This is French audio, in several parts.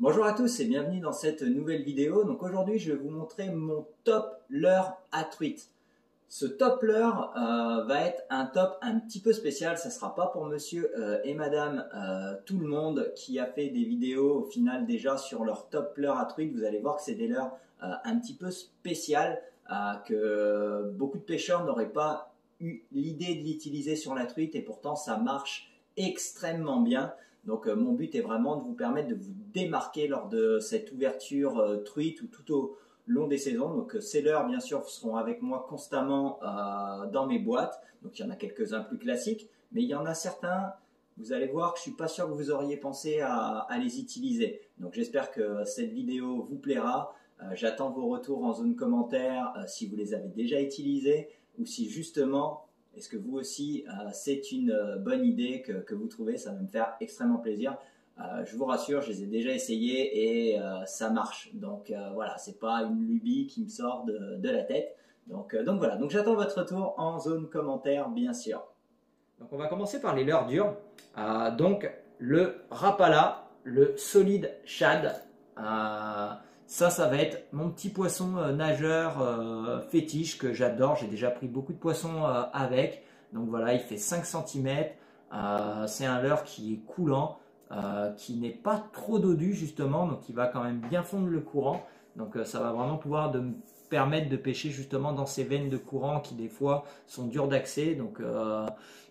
Bonjour à tous et bienvenue dans cette nouvelle vidéo. Donc aujourd'hui je vais vous montrer mon top leurre à truite. Ce top leurre va être un top un petit peu spécial. Ça ne sera pas pour monsieur et madame tout le monde qui a fait des vidéos au final déjà sur leur top leurre à truite. Vous allez voir que c'est des leurres un petit peu spéciales que beaucoup de pêcheurs n'auraient pas eu l'idée de l'utiliser sur la truite et pourtant ça marche extrêmement bien. Donc mon but est vraiment de vous permettre de vous démarquer lors de cette ouverture truite ou tout au long des saisons. Donc ces leurres bien sûr seront avec moi constamment dans mes boîtes. Donc il y en a quelques-uns plus classiques, mais il y en a certains, vous allez voir que je ne suis pas sûr que vous auriez pensé à les utiliser. Donc j'espère que cette vidéo vous plaira. J'attends vos retours en zone commentaire si vous les avez déjà utilisés ou si justement est-ce que vous aussi, c'est une bonne idée que vous trouvez? Ça va me faire extrêmement plaisir. Je vous rassure, je les ai déjà essayés et ça marche. Donc voilà, c'est pas une lubie qui me sort de la tête. Donc voilà, donc j'attends votre retour en zone commentaire, bien sûr. Donc on va commencer par les leurres dures. Donc le Rapala, le solide shad. Ça va être mon petit poisson nageur fétiche que j'adore. J'ai déjà pris beaucoup de poissons avec. Donc voilà, il fait 5 cm. C'est un leurre qui est coulant, qui n'est pas trop dodu justement. Donc il va quand même bien fondre le courant. Donc ça va vraiment pouvoir me permettre de pêcher justement dans ces veines de courant qui des fois sont dures d'accès. Donc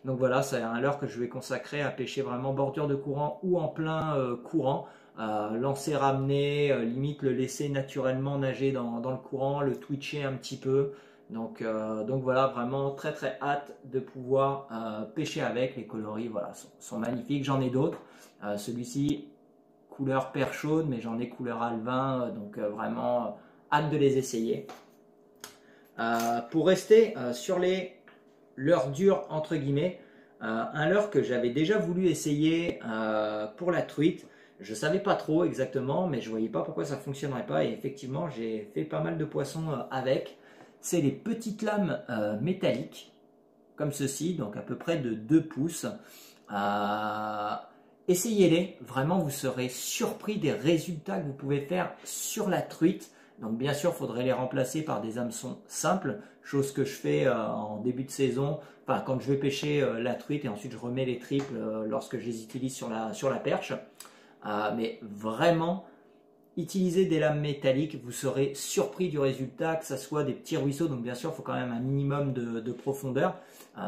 voilà, c'est un leurre que je vais consacrer à pêcher vraiment bordure de courant ou en plein courant. Lancer, ramener, limite le laisser naturellement nager dans le courant, le twitcher un petit peu. Donc voilà, vraiment très très hâte de pouvoir pêcher avec. Les coloris voilà, sont magnifiques, j'en ai d'autres. Celui-ci, couleur perche chaude, mais j'en ai couleur alvin, donc vraiment hâte de les essayer. Pour rester sur les leurres dures entre guillemets, un leurre que j'avais déjà voulu essayer pour la truite. Je ne savais pas trop exactement, mais je ne voyais pas pourquoi ça ne fonctionnerait pas. Et effectivement, j'ai fait pas mal de poissons avec. C'est les petites lames métalliques, comme ceci, donc à peu près de 2 pouces. Essayez-les, vraiment vous serez surpris des résultats que vous pouvez faire sur la truite. Donc bien sûr, il faudrait les remplacer par des hameçons simples, chose que je fais en début de saison, enfin quand je vais pêcher la truite et ensuite je remets les triples lorsque je les utilise sur la perche. Mais vraiment, utilisez des lames métalliques, vous serez surpris du résultat, que ce soit des petits ruisseaux, donc bien sûr il faut quand même un minimum de profondeur.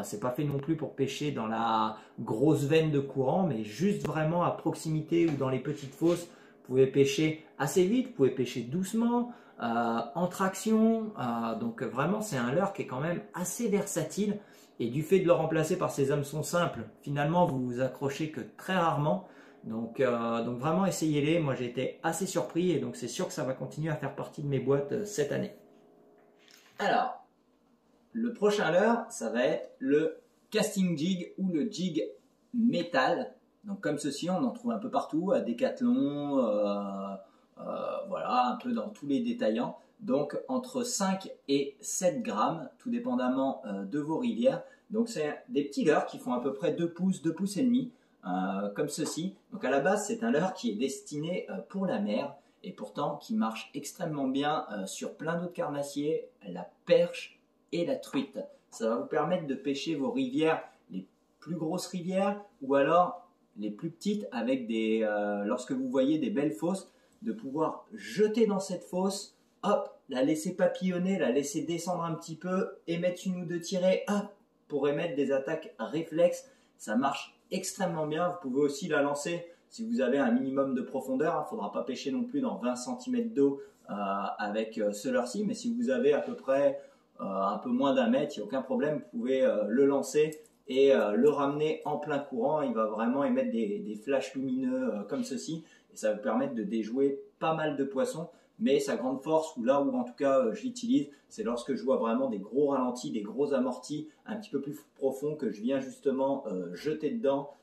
C'est pas fait non plus pour pêcher dans la grosse veine de courant, mais juste vraiment à proximité ou dans les petites fosses. Vous pouvez pêcher assez vite, vous pouvez pêcher doucement, en traction. Donc vraiment c'est un leurre qui est quand même assez versatile. Et du fait de le remplacer par ces hameçons simples, finalement vous vous accrochez que très rarement. Donc vraiment essayez-les, moi j'ai été assez surpris et donc c'est sûr que ça va continuer à faire partie de mes boîtes cette année. Alors, le prochain leurre, ça va être le casting jig ou le jig métal. Donc comme ceci, on en trouve un peu partout, à Decathlon, voilà, un peu dans tous les détaillants. Donc entre 5 et 7 grammes, tout dépendamment de vos rivières. Donc c'est des petits leurres qui font à peu près 2 pouces, 2 pouces et demi. Comme ceci. Donc à la base, c'est un leurre qui est destiné pour la mer et pourtant qui marche extrêmement bien sur plein d'autres carnassiers, la perche et la truite. Ça va vous permettre de pêcher vos rivières, les plus grosses rivières ou alors les plus petites avec lorsque vous voyez des belles fosses, de pouvoir jeter dans cette fosse, hop, la laisser papillonner, la laisser descendre un petit peu, émettre une ou deux tirées, hop, pour émettre des attaques réflexes. Ça marche extrêmement bien. Vous pouvez aussi la lancer si vous avez un minimum de profondeur. Il ne faudra pas pêcher non plus dans 20 cm d'eau avec ce leurre-ci, mais si vous avez à peu près un peu moins d'un mètre, il n'y a aucun problème. Vous pouvez le lancer et le ramener en plein courant. Il va vraiment émettre des flashs lumineux comme ceci et ça va vous permettre de déjouer pas mal de poissons. Mais sa grande force, ou là où en tout cas je l'utilise, c'est lorsque je vois vraiment des gros ralentis, des gros amortis un petit peu plus profonds que je viens justement jeter dedans.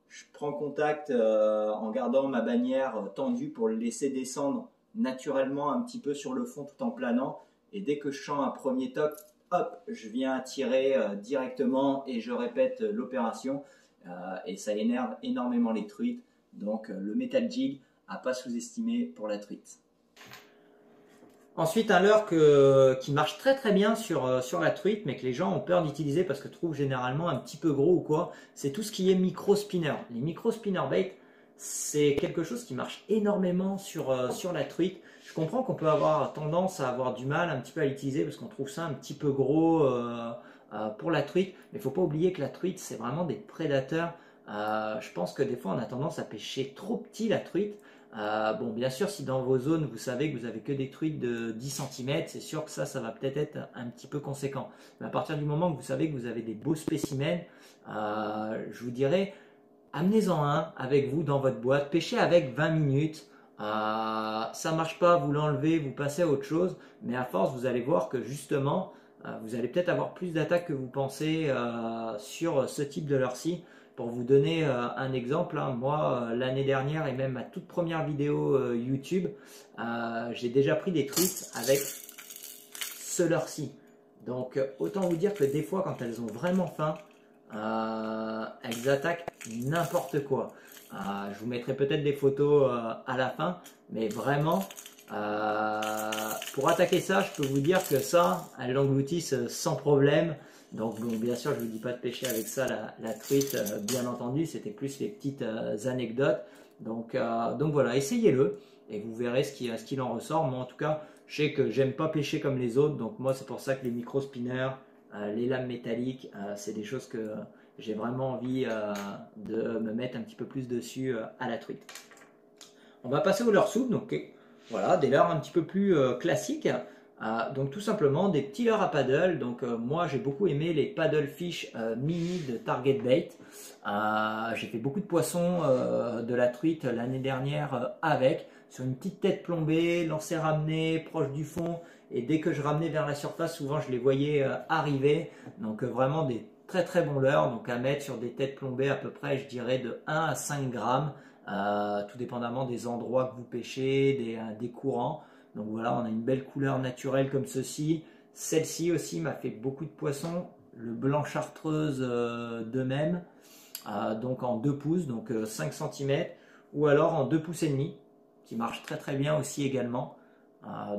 Je prends contact en gardant ma bannière tendue pour le laisser descendre naturellement un petit peu sur le fond tout en planant. Et dès que je sens un premier toc, hop, je viens tirer directement et je répète l'opération. Et ça énerve énormément les truites. Donc le Metal Jig à pas sous-estimer pour la truite. Ensuite, un leurre qui marche très très bien sur la truite, mais que les gens ont peur d'utiliser parce que trouvent généralement un petit peu gros ou quoi, c'est tout ce qui est micro-spinner. Les micro-spinner bait, c'est quelque chose qui marche énormément sur la truite. Je comprends qu'on peut avoir tendance à avoir du mal un petit peu à l'utiliser parce qu'on trouve ça un petit peu gros pour la truite, mais il ne faut pas oublier que la truite, c'est vraiment des prédateurs. Je pense que des fois, on a tendance à pêcher trop petit la truite. Bon, bien sûr, si dans vos zones, vous savez que vous avez que des truites de 10 cm, c'est sûr que ça va peut-être être un petit peu conséquent. Mais à partir du moment que vous savez que vous avez des beaux spécimens, je vous dirais, amenez-en un avec vous dans votre boîte, pêchez avec 20 minutes. Ça marche pas, vous l'enlevez, vous passez à autre chose. Mais à force, vous allez voir que justement, vous allez peut-être avoir plus d'attaques que vous pensez sur ce type de leurre-ci. Pour vous donner un exemple, hein, moi l'année dernière et même ma toute première vidéo YouTube, j'ai déjà pris des truites avec ce leurre-ci. Donc autant vous dire que des fois quand elles ont vraiment faim, elles attaquent n'importe quoi. Je vous mettrai peut-être des photos à la fin, mais vraiment pour attaquer ça, je peux vous dire que ça, elles l'engloutissent sans problème. Donc bon, bien sûr, je ne vous dis pas de pêcher avec ça la truite, bien entendu, c'était plus les petites anecdotes. Donc voilà, essayez-le et vous verrez ce qu'il en ressort. Moi en tout cas, je sais que j'aime pas pêcher comme les autres, donc moi c'est pour ça que les micro-spinners, les lames métalliques, c'est des choses que j'ai vraiment envie de me mettre un petit peu plus dessus à la truite. On va passer au leurre souple, donc voilà, des leurres un petit peu plus classiques. Donc tout simplement des petits leurres à paddle. Donc moi j'ai beaucoup aimé les paddle fish mini de Target Bait. J'ai fait beaucoup de poissons de la truite l'année dernière avec, sur une petite tête plombée, lancé ramené, proche du fond. Et dès que je ramenais vers la surface, souvent je les voyais arriver. Donc vraiment des très très bons leurres, donc à mettre sur des têtes plombées à peu près, je dirais de 1 à 5 grammes, tout dépendamment des endroits que vous pêchez, des courants. Donc voilà, on a une belle couleur naturelle comme ceci. Celle-ci aussi m'a fait beaucoup de poissons. Le blanc chartreuse de même, donc en 2 pouces, donc 5 cm, ou alors en 2 pouces et demi, qui marche très très bien aussi également.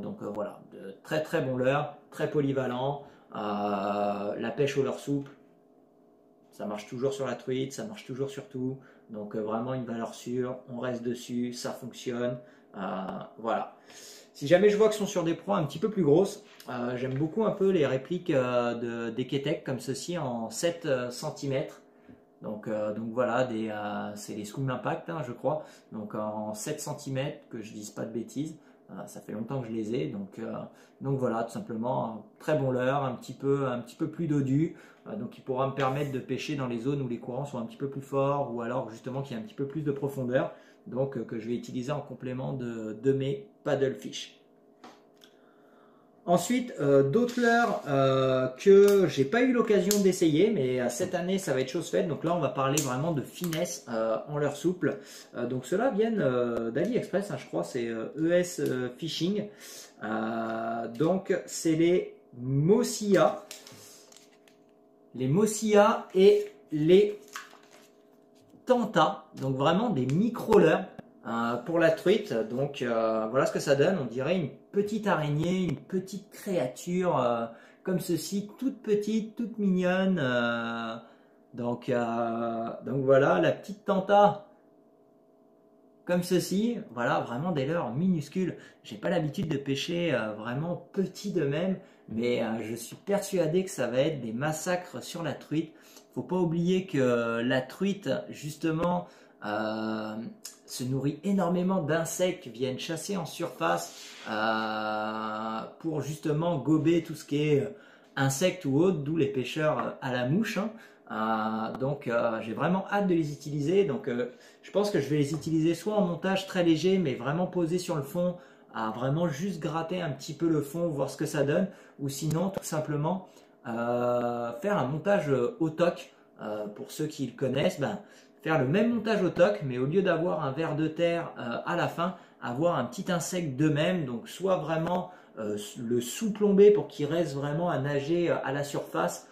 Donc voilà, de très très bons leurres, très polyvalents. La pêche au leurre souple, ça marche toujours sur la truite, ça marche toujours sur tout. Donc vraiment une valeur sûre, on reste dessus, ça fonctionne. Voilà. Si jamais je vois que ce sont sur des proies un petit peu plus grosses, j'aime beaucoup un peu les répliques des Ketek comme ceci en 7 cm. Donc voilà, c'est les Swim Impact, hein, je crois. Donc en 7 cm, que je dise pas de bêtises. Ça fait longtemps que je les ai. Donc voilà, tout simplement, un très bon leurre, un petit peu plus dodu. Donc il pourra me permettre de pêcher dans les zones où les courants sont un petit peu plus forts ou alors justement qu'il y a un petit peu plus de profondeur. Donc que je vais utiliser en complément de mes paddlefish. Ensuite, d'autres leurres que j'ai pas eu l'occasion d'essayer, mais cette année ça va être chose faite. Donc là, on va parler vraiment de finesse en leurre souple. Donc ceux-là viennent d'AliExpress, hein, je crois, c'est ES Fishing. Donc c'est les Mosia. Les Mosia et les Tanta, donc vraiment des micro-leurres pour la truite. Donc voilà ce que ça donne. On dirait une petite araignée, une petite créature comme ceci, toute petite, toute mignonne. Donc voilà la petite Tanta comme ceci. Voilà, vraiment des leurres minuscules. J'ai pas l'habitude de pêcher vraiment petit de même, mais je suis persuadé que ça va être des massacres sur la truite. Faut pas oublier que la truite, justement, se nourrit énormément d'insectes qui viennent chasser en surface pour justement gober tout ce qui est insectes ou autres, d'où les pêcheurs à la mouche. Hein. Donc j'ai vraiment hâte de les utiliser. Donc je pense que je vais les utiliser soit en montage très léger, mais vraiment posé sur le fond, à vraiment juste gratter un petit peu le fond, voir ce que ça donne, ou sinon tout simplement faire un montage au toc. Pour ceux qui le connaissent, faire le même montage au toc, mais au lieu d'avoir un ver de terre à la fin, avoir un petit insecte de même, donc soit vraiment le sous-plomber pour qu'il reste vraiment à nager à la surface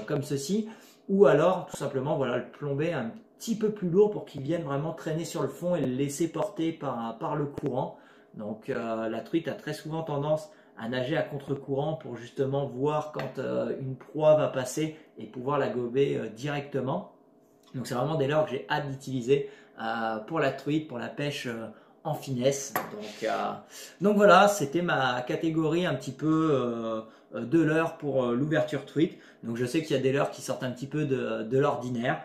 comme ceci, ou alors tout simplement voilà, le plomber un petit peu plus lourd pour qu'ils viennent vraiment traîner sur le fond et le laisser porter par le courant. Donc la truite a très souvent tendance à nager à contre-courant pour justement voir quand une proie va passer et pouvoir la gober directement. Donc c'est vraiment des leurres que j'ai hâte d'utiliser pour la truite, pour la pêche en finesse. Donc voilà, c'était ma catégorie un petit peu de leurres pour l'ouverture truite. Donc je sais qu'il y a des leurres qui sortent un petit peu de l'ordinaire.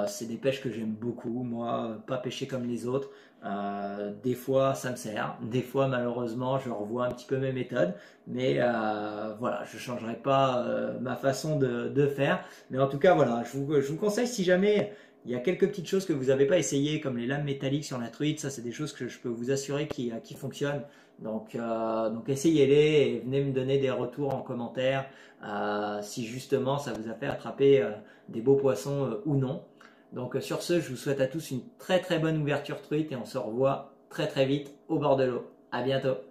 C'est des pêches que j'aime beaucoup. Moi, pas pêcher comme les autres. Des fois ça me sert, des fois malheureusement je revois un petit peu mes méthodes, mais voilà, je ne changerai pas ma façon de faire. Mais en tout cas voilà, je vous conseille, si jamais il y a quelques petites choses que vous n'avez pas essayé, comme les lames métalliques sur la truite, ça c'est des choses que je peux vous assurer qui fonctionnent. Donc essayez-les et venez me donner des retours en commentaire si justement ça vous a fait attraper des beaux poissons ou non. Donc sur ce, je vous souhaite à tous une très très bonne ouverture truite et on se revoit très très vite au bord de l'eau. À bientôt.